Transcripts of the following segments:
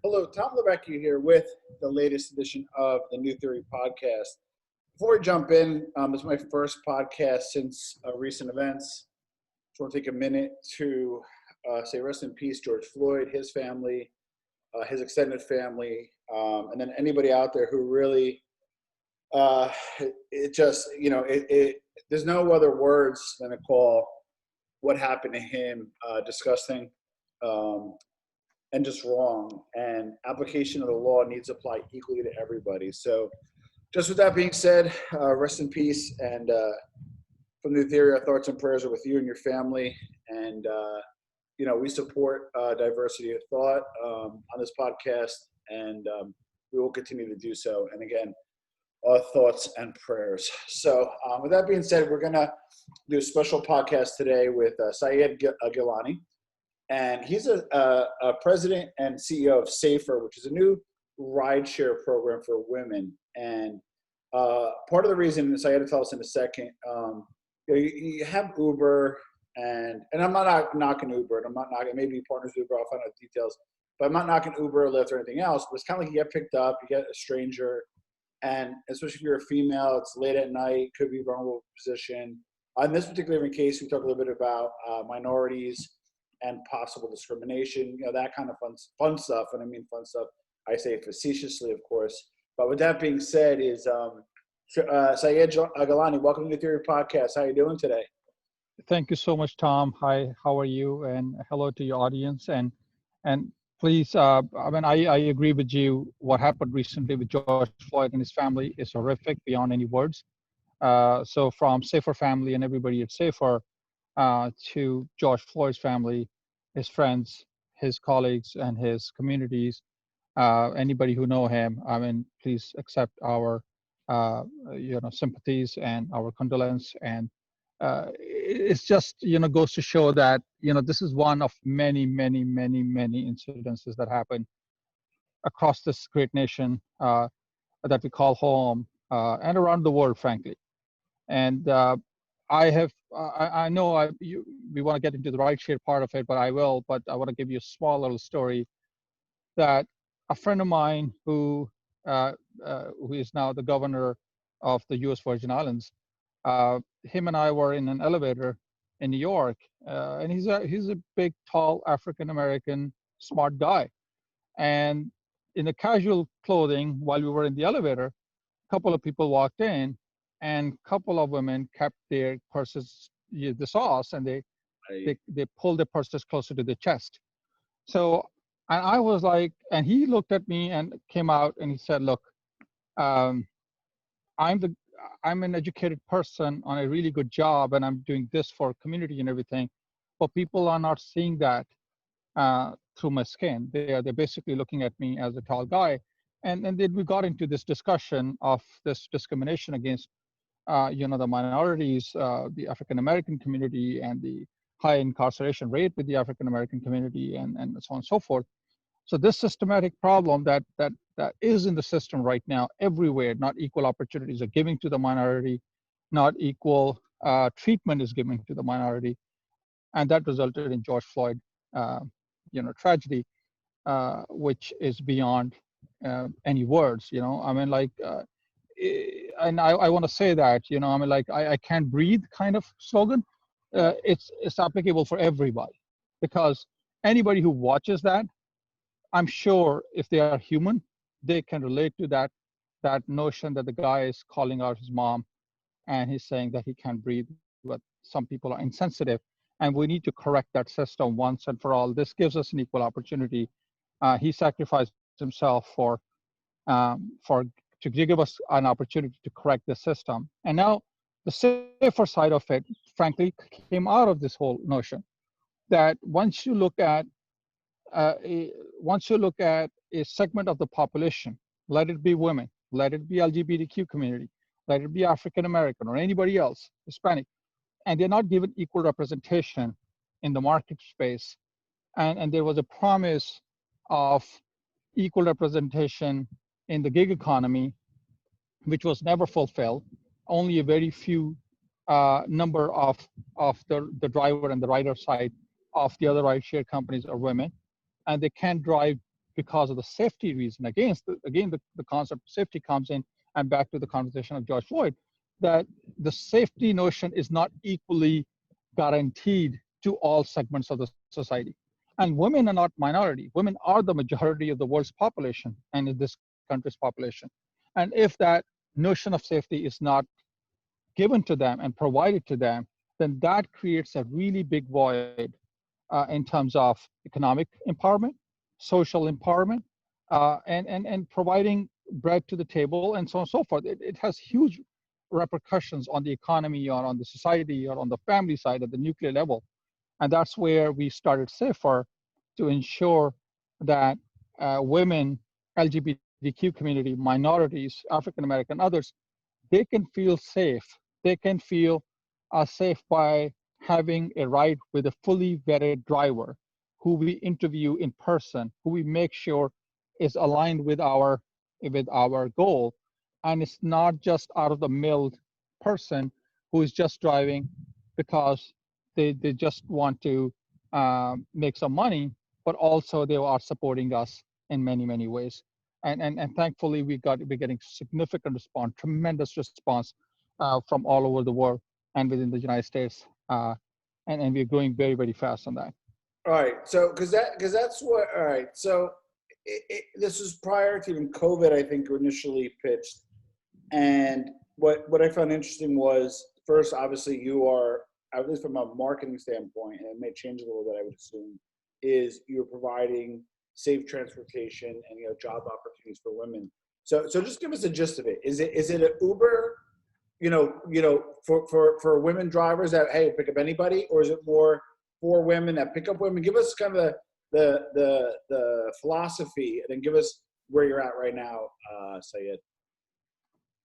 Hello, Tom Lebecki here with the latest edition of the New Theory podcast. Before we jump in, it's my first podcast since recent events. Just want to take a minute to say rest in peace, George Floyd, his family, his extended family, and then anybody out there who really, there's no other words than to call what happened to him disgusting. And just wrong, and application of the law needs to apply equally to everybody. So just with that being said, rest in peace, and from New Theory, our thoughts and prayers are with you and your family, and we support diversity of thought on this podcast, and we will continue to do so. And again, our thoughts and prayers. So with that being said, we're gonna do a special podcast today with Syed Gilani. And he's a president and CEO of Safr, which is a new rideshare program for women. And part of the reason, as I had to tell us in a second, you have Uber, and I'm not knocking Uber, and I'm not knocking, maybe partners Uber, I'll find out details, but I'm not knocking Uber or Lyft or anything else. But it's kind of like you get picked up, you get a stranger, and especially if you're a female, it's late at night, could be a vulnerable position. In this particular case, we talk a little bit about minorities and possible discrimination, that kind of fun stuff. And I mean fun stuff, I say facetiously, of course. But with that being said, is Syed Gilani, welcome to the Theory Podcast. How are you doing today? Thank you so much, Tom. Hi, how are you? And hello to your audience. And please, I agree with you. What happened recently with George Floyd and his family is horrific beyond any words. So from Safr family and everybody at Safr, to George Floyd's family, his friends, his colleagues, and his communities, anybody who know him, please accept our, sympathies and our condolence. And it's just, goes to show that, this is one of many, many, many, many incidences that happen across this great nation that we call home and around the world, frankly. And I know we want to get into the rideshare part of it, but I will. But I want to give you a small little story that a friend of mine who is now the governor of the U.S. Virgin Islands, him and I were in an elevator in New York, and he's a big, tall African American, smart guy, and in the casual clothing while we were in the elevator, a couple of people walked in. And a couple of women kept their purses, they saw us, and they pulled their purses closer to the chest. So, and I was like, and he looked at me and came out and he said, look, I'm an educated person on a really good job, and I'm doing this for community and everything, but people are not seeing that through my skin. They're basically looking at me as a tall guy. And then we got into this discussion of this discrimination against the minorities, the African American community, and the high incarceration rate with the African American community, and so on and so forth. So this systematic problem that is in the system right now everywhere, not equal opportunities are giving to the minority, not equal treatment is given to the minority, and that resulted in George Floyd, tragedy, which is beyond any words. And I want to say that, I can't breathe kind of slogan. It's applicable for everybody, because anybody who watches that, I'm sure if they are human, they can relate to that notion that the guy is calling out his mom and he's saying that he can't breathe, but some people are insensitive, and we need to correct that system once and for all. This gives us an equal opportunity. He sacrificed himself to give us an opportunity to correct the system. And now the safer side of it, frankly, came out of this whole notion that once you look at a segment of the population, let it be women, let it be LGBTQ community, let it be African American or anybody else, Hispanic, and they're not given equal representation in the market space. And there was a promise of equal representation in the gig economy, which was never fulfilled. Only a very few number of the driver and the rider side of the other rideshare companies are women, and they can't drive because of the safety reason. Again, the concept of safety comes in, and back to the conversation of George Floyd, that the safety notion is not equally guaranteed to all segments of the society. And women are not minority. Women are the majority of the world's population and in this country's population. And if that notion of safety is not given to them and provided to them, then that creates a really big void in terms of economic empowerment, social empowerment, and providing bread to the table, and so on and so forth. It has huge repercussions on the economy, or on the society, or on the family side at the nuclear level. And that's where we started Safr, to ensure that women, LGBTQ community, minorities, African American, others, they can feel safe. They can feel safe by having a ride with a fully vetted driver who we interview in person, who we make sure is aligned with our goal. And it's not just out of the mill person who is just driving because they just want to make some money, but also they are supporting us in many, many ways. And thankfully we're getting significant response, tremendous response from all over the world and within the United States. And we're growing very, very fast on that. All right. So, because that's what. All right. So, this was prior to even COVID, I think, initially pitched. And what I found interesting was, first, obviously, you are, at least from a marketing standpoint, and it may change a little bit, I would assume, is you're providing safe transportation and job opportunities for women. So just give us a gist of it. Is it an Uber? For women drivers that, hey, pick up anybody, or is it more for women that pick up women? Give us kind of the philosophy, and then give us where you're at right now, Syed.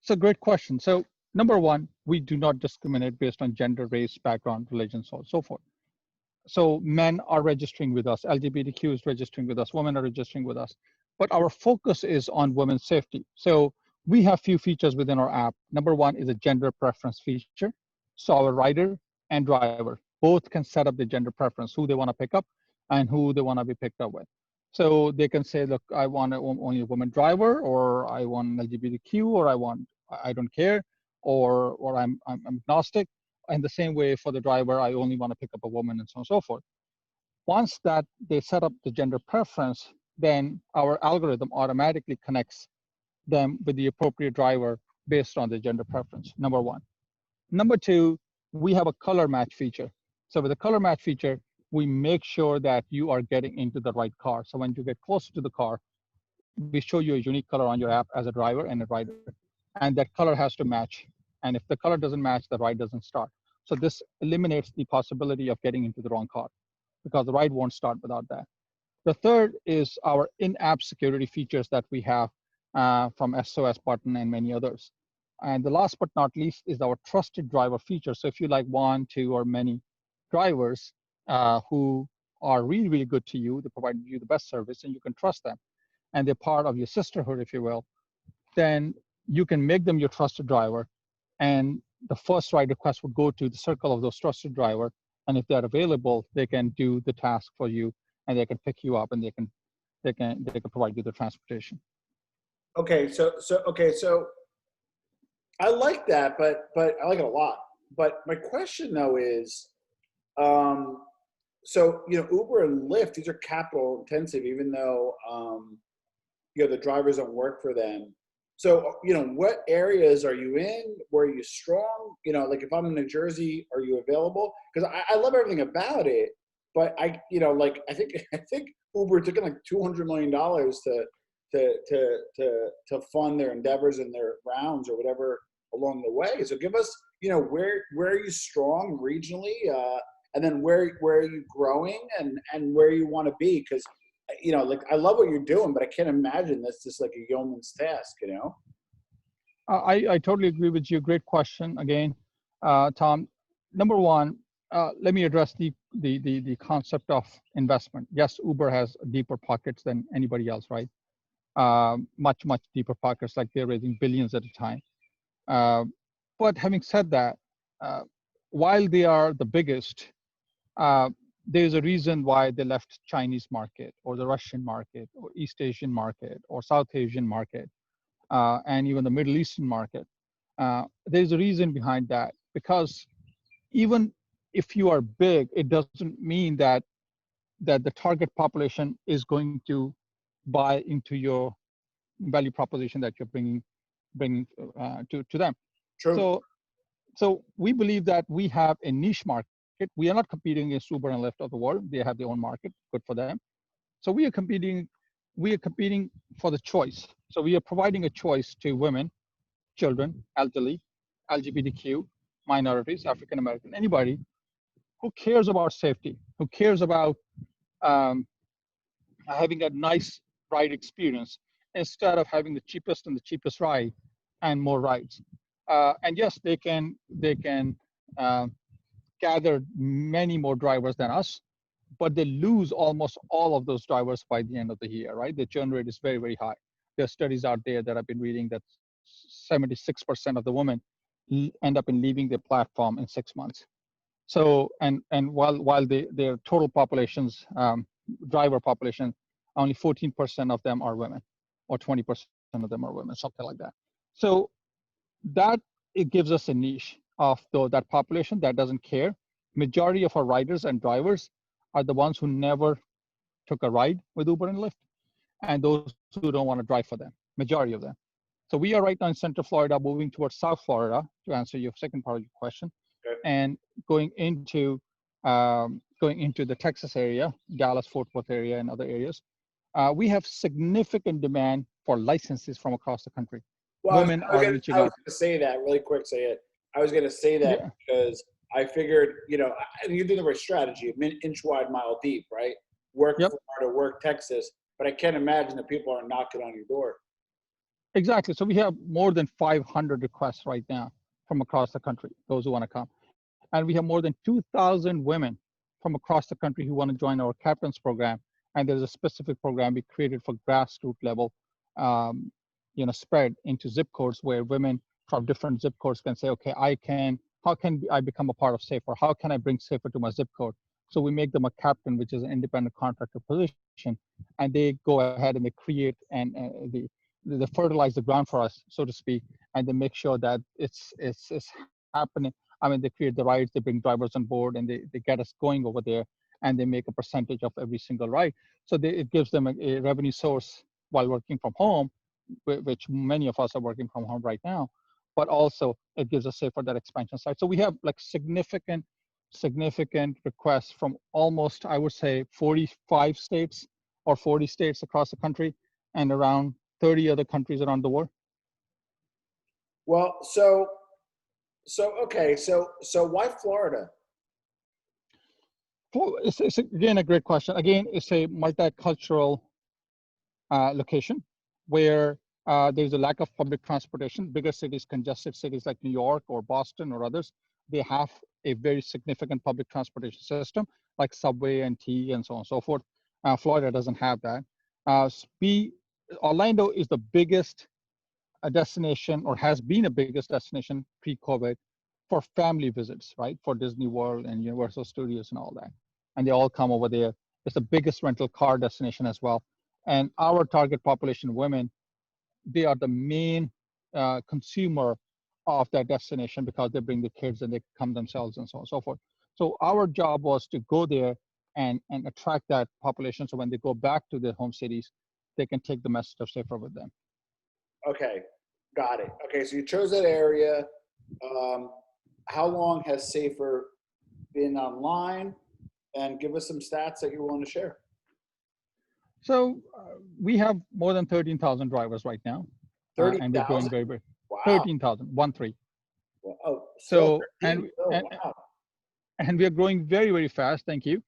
It's a great question. So number one, we do not discriminate based on gender, race, background, religion, so on and so forth. So men are registering with us, LGBTQ is registering with us, women are registering with us, but our focus is on women's safety. So we have few features within our app. Number one is a gender preference feature. So our rider and driver both can set up the gender preference, who they want to pick up and who they want to be picked up with. So they can say, look, I want only a woman driver, or I want LGBTQ, or I don't care, or I'm agnostic. And the same way for the driver, I only want to pick up a woman, and so on and so forth. Once that they set up the gender preference, then our algorithm automatically connects them with the appropriate driver based on the gender preference, number one. Number two, we have a color match feature. So with the color match feature, we make sure that you are getting into the right car. So when you get closer to the car, we show you a unique color on your app as a driver and a rider. And that color has to match. And if the color doesn't match, the ride doesn't start. So this eliminates the possibility of getting into the wrong car, because the ride won't start without that. The third is our in-app security features that we have from SOS button and many others. And the last but not least is our trusted driver feature. So if you like one, two, or many drivers who are really, really good to you, they provide you the best service and you can trust them, and they're part of your sisterhood, if you will, then you can make them your trusted driver. And the first ride request would go to the circle of those trusted driver. And if they're available, they can do the task for you, and they can pick you up, and they can provide you the transportation. Okay, so I like that, but I like it a lot. But my question though is, so Uber and Lyft, these are capital intensive, even though the drivers don't work for them. So what areas are you in? Where are you strong? Like if I'm in New Jersey, are you available? Because I love everything about it, but I think Uber took in like $200 million to fund their endeavors and their rounds or whatever along the way. So give us, where are you strong regionally, and then where are you growing, and where you want to be? Because like I love what you're doing, but I can't imagine that's just like a yeoman's task. I totally agree with you. Great question again, Tom. Number one, let me address the concept of investment. Yes, Uber has deeper pockets than anybody else, right? Much deeper pockets, like they're raising billions at a time. But having said that, while they are the biggest, there's a reason why they left Chinese market or the Russian market or East Asian market or South Asian market, and even the Middle Eastern market. There's a reason behind that, because even if you are big, it doesn't mean that the target population is going to buy into your value proposition that you're bringing to them. True. So we believe that we have a niche market. We are not competing against Uber and Lyft of the world. They have their own market. Good for them. So we are competing for the choice. So we are providing a choice to women, children, elderly, LGBTQ, minorities, African American, anybody who cares about safety, who cares about um, having a nice ride experience instead of having the cheapest ride and more rides. And yes, they can uh, gather many more drivers than us, but they lose almost all of those drivers by the end of the year, right? The churn rate is very, very high. There are studies out there that I've been reading that 76% of the women end up in leaving the platform in 6 months. So, and while their total populations, driver population, only 14% of them are women, or 20% of them are women, something like that. So that it gives us a niche of that population that doesn't care. Majority of our riders and drivers are the ones who never took a ride with Uber and Lyft, and those who don't want to drive for them, majority of them. So we are right now in Central Florida, moving towards South Florida, to answer your second part of your question, Okay. and going into the Texas area, Dallas, Fort Worth area, and other areas. We have significant demand for licenses from across the country. Well, Women are reaching I was out. going to say that really quick. Say it. I was going to say that Yeah. because I figured, you do the right strategy, inch wide, mile deep, right? Work Yep. Florida, work Texas, but I can't imagine that people are knocking on your door. Exactly. So we have more than 500 requests right now from across the country, those who want to come. And we have more than 2,000 women from across the country who want to join our captain's program. And there's a specific program we created for grassroots level, spread into zip codes where women from different zip codes can say, okay, how can I become a part of Safer? How can I bring Safer to my zip code? So we make them a captain, which is an independent contractor position, and they go ahead and they create and they fertilize the ground for us, so to speak, and they make sure that it's happening. I mean, they create the rides, they bring drivers on board, and they get us going over there, and they make a percentage of every single ride. So it gives them a revenue source while working from home, which many of us are working from home right now, but also it gives us Safer that expansion side. So we have like significant requests from almost, I would say, 45 states or 40 states across the country, and around 30 other countries around the world. Well, okay, so why Florida? It's again a great question. Again, it's a multicultural location where there's a lack of public transportation. Bigger cities, congested cities like New York or Boston or others, they have a very significant public transportation system like subway and T and so on and so forth. Florida doesn't have that. Orlando is the biggest destination, or has been a biggest destination pre-COVID for family visits, right? For Disney World and Universal Studios and all that. And they all come over there. It's the biggest rental car destination as well. And our target population, women, they are the main consumer of that destination because they bring the kids and they come themselves and so on and so forth. So our job was to go there and attract that population. So when they go back to their home cities, they can take the message of Safer with them. Okay, got it. Okay, so you chose that area. How long has Safer been online? And give us some stats that you're willing to share. So we have more than 13,000 drivers right now. 30,000? And we're growing very, very, Wow. 13,000, 1-3. Well, oh, So, 13. wow. And we are growing very, very fast. Thank you.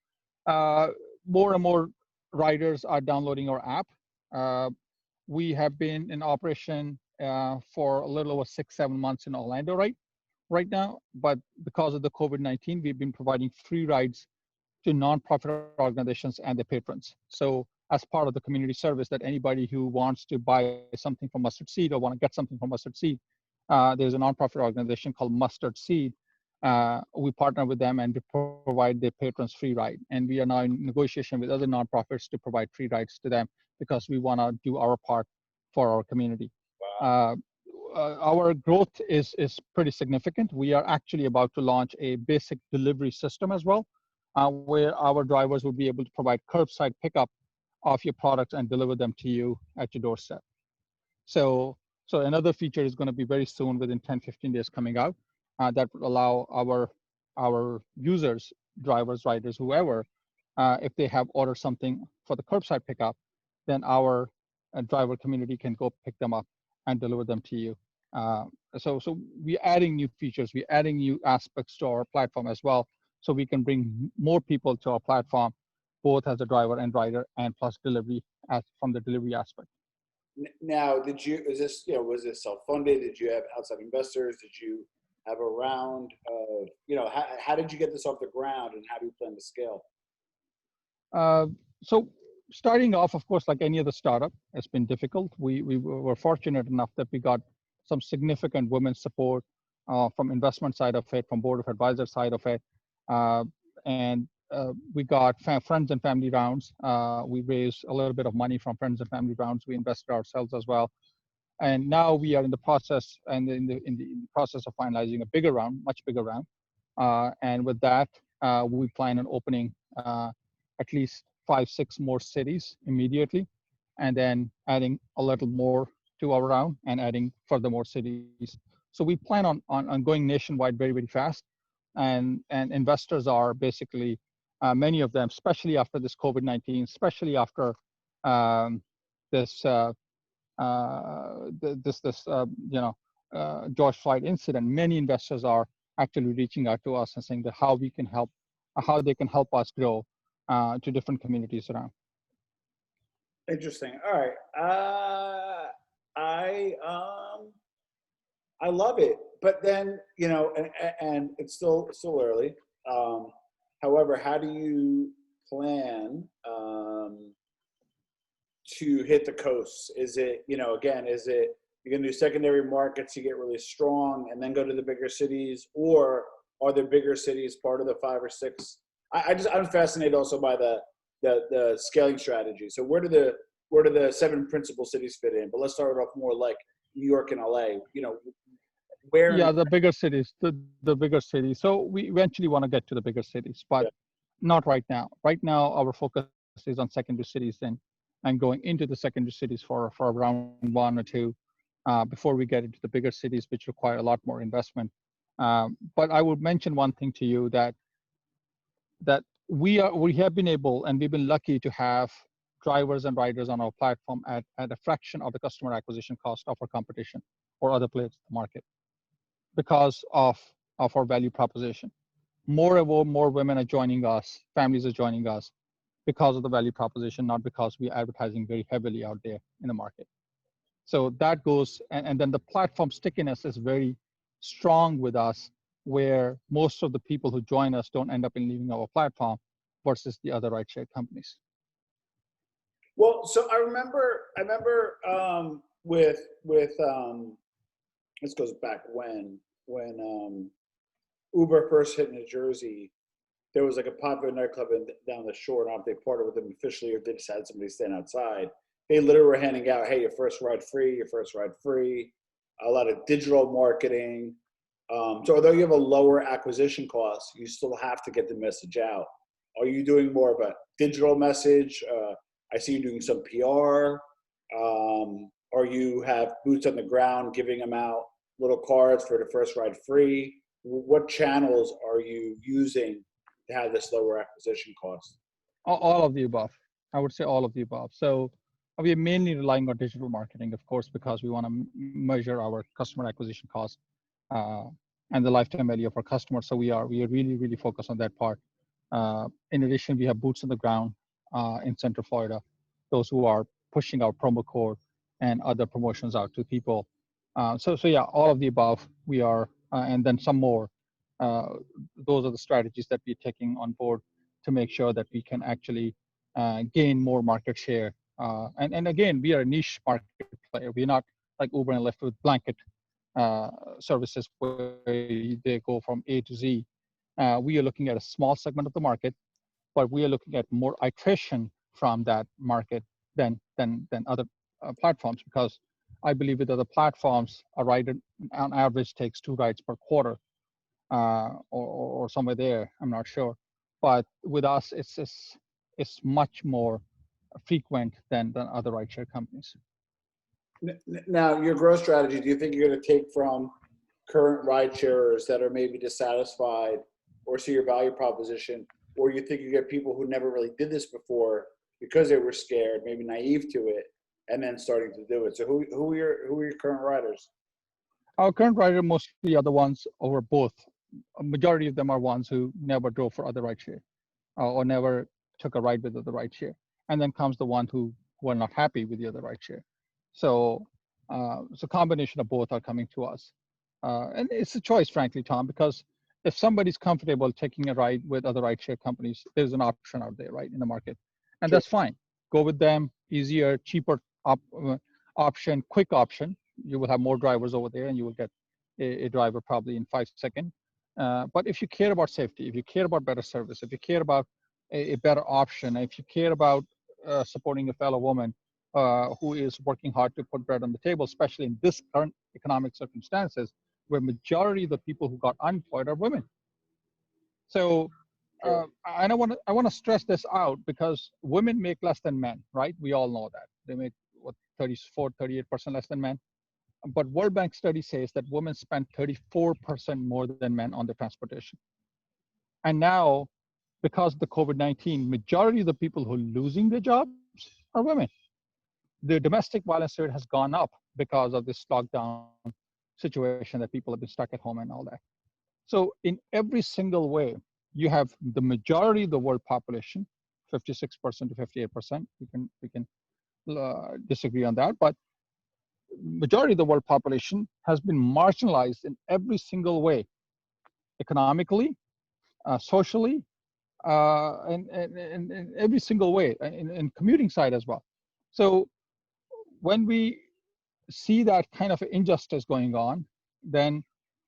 More and more riders are downloading our app. We have been in operation for a little over 6-7 months in Orlando right now. But because of the COVID-19, we've been providing free rides to nonprofit organizations and their patrons. So as part of the community service, that anybody who wants to buy something from Mustard Seed or want to get something from Mustard Seed, there's a nonprofit organization called Mustard Seed we partner with them and we provide their patrons free ride. And we are now in negotiation with other nonprofits to provide free rides to them because we want to do our part for our community. Wow. Our growth is pretty significant. We are actually about to launch a basic delivery system as well, where our drivers will be able to provide curbside pickup of your products and deliver them to you at your doorstep. So, so another feature is going to be very soon, within 10, 15 days coming out, that will allow our users, drivers, riders, whoever, if they have ordered something for the curbside pickup, then our driver community can go pick them up and deliver them to you. So we're adding new features, we're adding new aspects to our platform as well, so we can bring more people to our platform, both as a driver and rider, and plus delivery from the delivery aspect. Now, is this, was this self-funded? Did you have outside investors? Did you have a round of, how did you get this off the ground, and how do you plan to scale? So starting off, of course, like any other startup, it's been difficult. We were fortunate enough that we got some significant women's support from investment side of it, from board of advisors side of it, and we got friends and family rounds. We raised a little bit of money from friends and family rounds. We invested ourselves as well, and now we are in the process of finalizing a bigger round, much bigger round. And with that, we plan on opening at least 5, 6 more cities immediately, and then adding a little more to our round and adding further more cities. So we plan on going nationwide very, very fast. And investors are basically, many of them, especially after this COVID-19, especially after this George Floyd incident, many investors are actually reaching out to us and saying that how they can help us grow to different communities around. Interesting. All right. I love it, but then, and it's still early. However, how do you plan to hit the coast? Is it, again, is it you're gonna do secondary markets to get really strong and then go to the bigger cities, or are the bigger cities part of the 5 or 6? I'm fascinated also by the scaling strategy. So where do the 7 principal cities fit in? But let's start off more like New York and LA. Where? Yeah, the bigger cities, the bigger cities. So we eventually want to get to the bigger cities, but not right now. Right now, our focus is on secondary cities and going into the secondary cities for around 1 or 2 before we get into the bigger cities, which require a lot more investment. But I would mention one thing to you, that we have been able, and we've been lucky to have drivers and riders on our platform at a fraction of the customer acquisition cost of our competition or other players in the market, because of our value proposition. More and more women are joining us, families are joining us because of the value proposition, not because we're advertising very heavily out there in the market. So that goes, and then the platform stickiness is very strong with us, where most of the people who join us don't end up in leaving our platform versus the other rideshare companies. Well, so I remember with this goes back when Uber first hit New Jersey. There was like a popular nightclub down the shore, and I don't know if they partnered with them officially or they just had somebody stand outside. They literally were handing out, hey, your first ride free, a lot of digital marketing. So although you have a lower acquisition cost, you still have to get the message out. Are you doing more of a digital message? I see you doing some PR. Or you have boots on the ground giving them out little cards for the first ride free. What channels are you using to have this lower acquisition cost? All of the above. I would say all of the above. So we are mainly relying on digital marketing, of course, because we want to measure our customer acquisition cost and the lifetime value of our customers. So we are really, really focused on that part. In addition, we have boots on the ground in Central Florida, those who are pushing our promo code and other promotions out to people. So yeah, all of the above. We are, and then some more. Those are the strategies that we're taking on board to make sure that we can actually gain more market share. And again, we are a niche market player. We're not like Uber and Lyft with blanket services where they go from A to Z. We are looking at a small segment of the market, but we are looking at more iteration from that market than other platforms, because I believe with other platforms, a rider on average takes 2 rides per quarter, or somewhere there. I'm not sure, but with us, it's much more frequent than other rideshare companies. Now, your growth strategy, do you think you're going to take from current ride sharers that are maybe dissatisfied or see your value proposition, or you think you get people who never really did this before because they were scared, maybe naive to it, and then starting to do it? So who are your current riders? Our current rider mostly are the ones over both. A majority of them are ones who never drove for other rideshare, or never took a ride with other rideshare. And then comes the one who are not happy with the other rideshare. So, so combination of both are coming to us. And it's a choice, frankly, Tom, because if somebody's comfortable taking a ride with other rideshare companies, there's an option out there, right, in the market. And Sure. that's fine. Go with them, easier, cheaper option, quick option. You will have more drivers over there, and you will get a driver probably in 5 seconds. But if you care about safety, if you care about better service, if you care about a better option, if you care about supporting a fellow woman who is working hard to put bread on the table, especially in this current economic circumstances, where majority of the people who got unemployed are women. So, and I want to stress this out, because women make less than men, right? We all know that they make what 38% less than men. But World Bank study says that women spend 34% more than men on the transportation. And now, because of the COVID-19, majority of the people who are losing their jobs are women. The domestic violence rate has gone up because of this lockdown situation that people have been stuck at home and all that. So in every single way, you have the majority of the world population, 56% to 58%. We can disagree on that, but majority of the world population has been marginalized in every single way, economically, socially, and every single way, in commuting side as well. So when we see that kind of injustice going on, then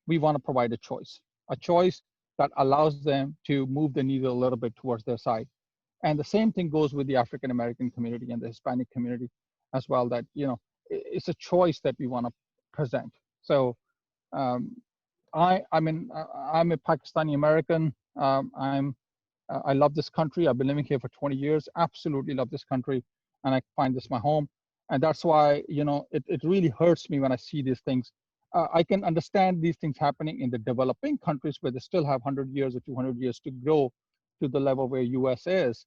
we want to provide a choice that allows them to move the needle a little bit towards their side. And the same thing goes with the African American community and the Hispanic community as well, that, it's a choice that we want to present. So I'm a Pakistani American. I love this country. I've been living here for 20 years. Absolutely love this country, and I find this my home. And that's why, it really hurts me when I see these things. I can understand these things happening in the developing countries where they still have 100 years or 200 years to grow to the level where US is.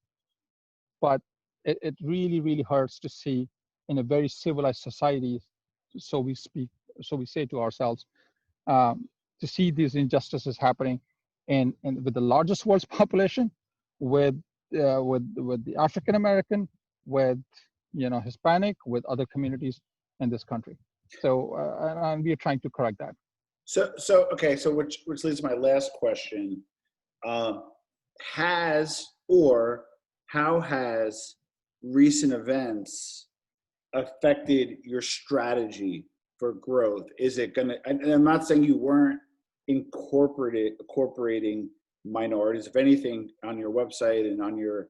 But it really, really hurts to see in a very civilized society, so we say to ourselves, to see these injustices happening and with the largest world's population, with the African American, with Hispanic, with other communities in this country. So and we are trying to correct that. So okay. So which leads to my last question. How has recent events affected your strategy for growth? Is it gonna? And I'm not saying you weren't incorporating minorities. If anything, on your website and on your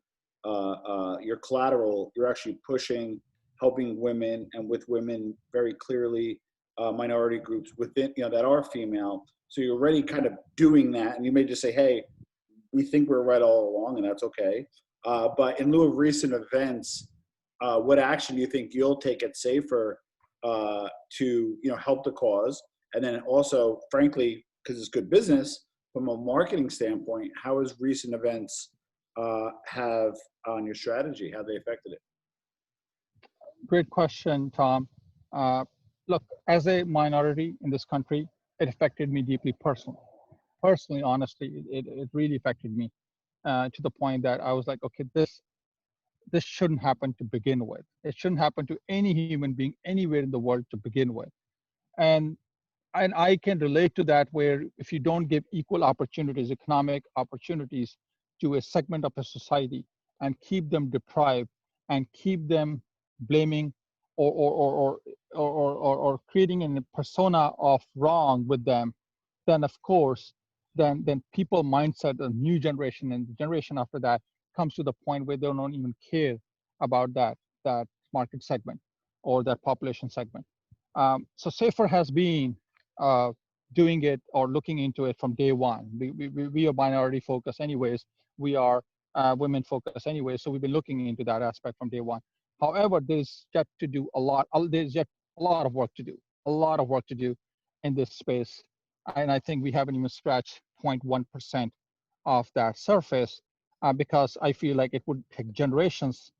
collateral, you're actually pushing helping women, and with women very clearly minority groups within that are female. So you're already kind of doing that, and you may just say, hey, we think we're right all along, and that's okay. But in lieu of recent events, what action do you think you'll take at Safr to help the cause? And then also, frankly, because it's good business from a marketing standpoint, how has recent events have on your strategy? How they affected it? Great question, Tom. Look, as a minority in this country, it affected me deeply personally. Personally, honestly, it really affected me to the point that I was like, okay, this shouldn't happen to begin with. It shouldn't happen to any human being anywhere in the world to begin with. And I can relate to that, where if you don't give equal opportunities, economic opportunities to a segment of the society, and keep them deprived and keep them blaming or or creating a persona of wrong with them, then of course, then people mindset, the new generation and the generation after that comes to the point where they don't even care about that market segment or that population segment. So Safer has been doing it or looking into it from day one. We are minority focused anyways. We are women focused anyways. So we've been looking into that aspect from day one. However, there's yet to do a lot. There's yet a lot of work to do. A lot of work to do in this space, and I think we haven't even scratched 0.1% of that surface, because I feel like it would take generations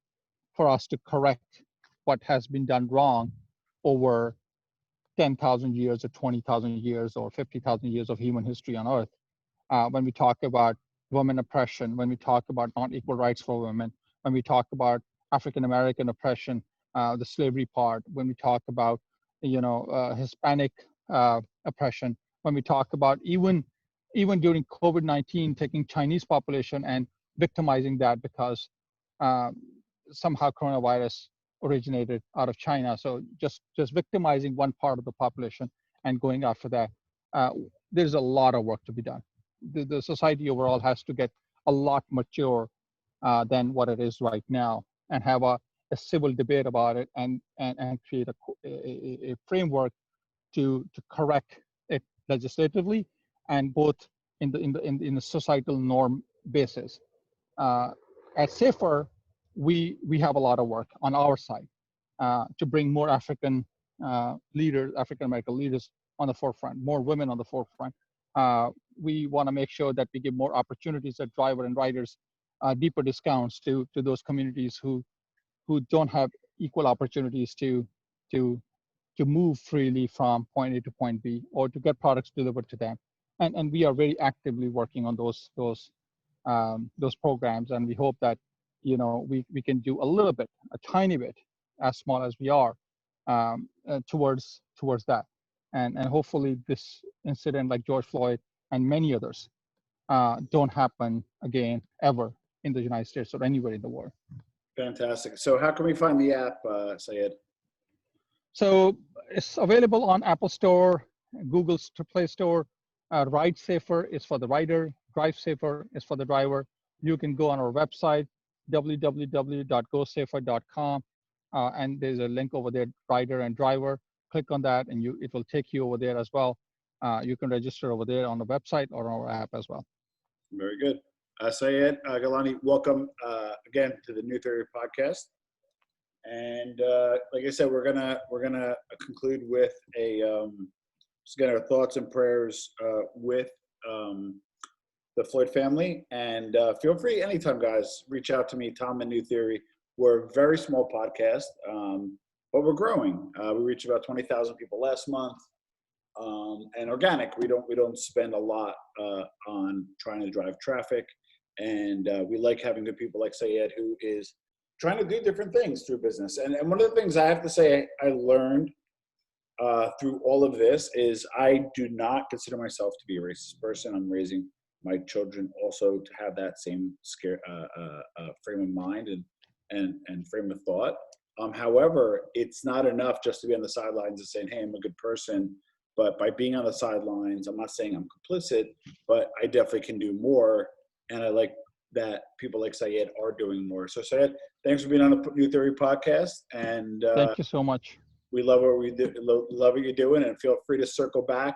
for us to correct what has been done wrong over 10,000 years or 20,000 years or 50,000 years of human history on Earth. When we talk about women oppression, when we talk about not equal rights for women, when we talk about African American oppression, the slavery part, when we talk about Hispanic oppression, when we talk about even during COVID-19 taking Chinese population and victimizing that because um, somehow coronavirus originated out of China. So just victimizing one part of the population and going after that. Uh, there's a lot of work to be done. The society overall has to get a lot mature than what it is right now, and have a civil debate about it, and create a framework to correct it legislatively, and both in the societal norm basis. Uh, at Safer, we have a lot of work on our side to bring more leaders, African American leaders on the forefront, more women on the forefront. We want to make sure that we give more opportunities at driver and riders, deeper discounts to those communities who don't have equal opportunities to to move freely from point A to point B, or to get products delivered to them. And we are very actively working on those programs, and we hope that we can do a little bit, a tiny bit, as small as we are, towards that, and hopefully this incident like George Floyd and many others don't happen again ever in the United States or anywhere in the world. Fantastic. So how can we find the app, Syed? So it's available on Apple Store, Google's Play Store. Ride Safer is for the rider. Drive Safer is for the driver. You can go on our website, www.gosafer.com, and there's a link over there, rider and driver. Click on that, and it will take you over there as well. You can register over there on the website or our app as well. Very good. Syed, Gilani, welcome again to the New Theory podcast. And like I said, we're gonna conclude with just get our thoughts and prayers with the Floyd family. And feel free anytime, guys, reach out to me, Tom and New Theory. We're a very small podcast, but we're growing. We reached about 20,000 people last month, and organic. We don't spend a lot on trying to drive traffic, and we like having good people like Syed, who is trying to do different things through business. And one of the things I have to say I learned through all of this is I do not consider myself to be a racist person. I'm raising my children also to have that same frame of mind and frame of thought. However, it's not enough just to be on the sidelines and saying, hey, I'm a good person. But by being on the sidelines, I'm not saying I'm complicit, but I definitely can do more. And I like that people like Syed are doing more. So Syed, thanks for being on the New Theory podcast. And thank you so much. We love what we do, love what you're doing, and feel free to circle back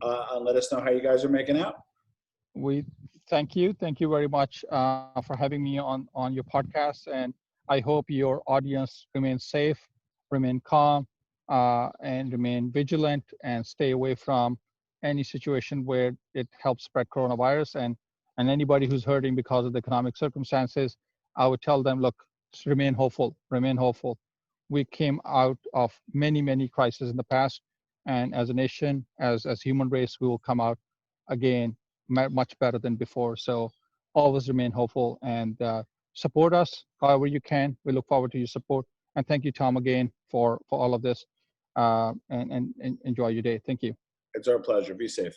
and let us know how you guys are making out. We thank you very much for having me on your podcast, and I hope your audience remains safe, remain calm, and remain vigilant, and stay away from any situation where it helps spread coronavirus. And anybody who's hurting because of the economic circumstances, I would tell them, look, just remain hopeful, remain hopeful. We came out of many crises in the past, and as a nation, as human race, we will come out again much better than before. So always remain hopeful, and support us however you can. We look forward to your support, and thank you, Tom, again for all of this, and enjoy your day. Thank you. It's our pleasure. Be safe.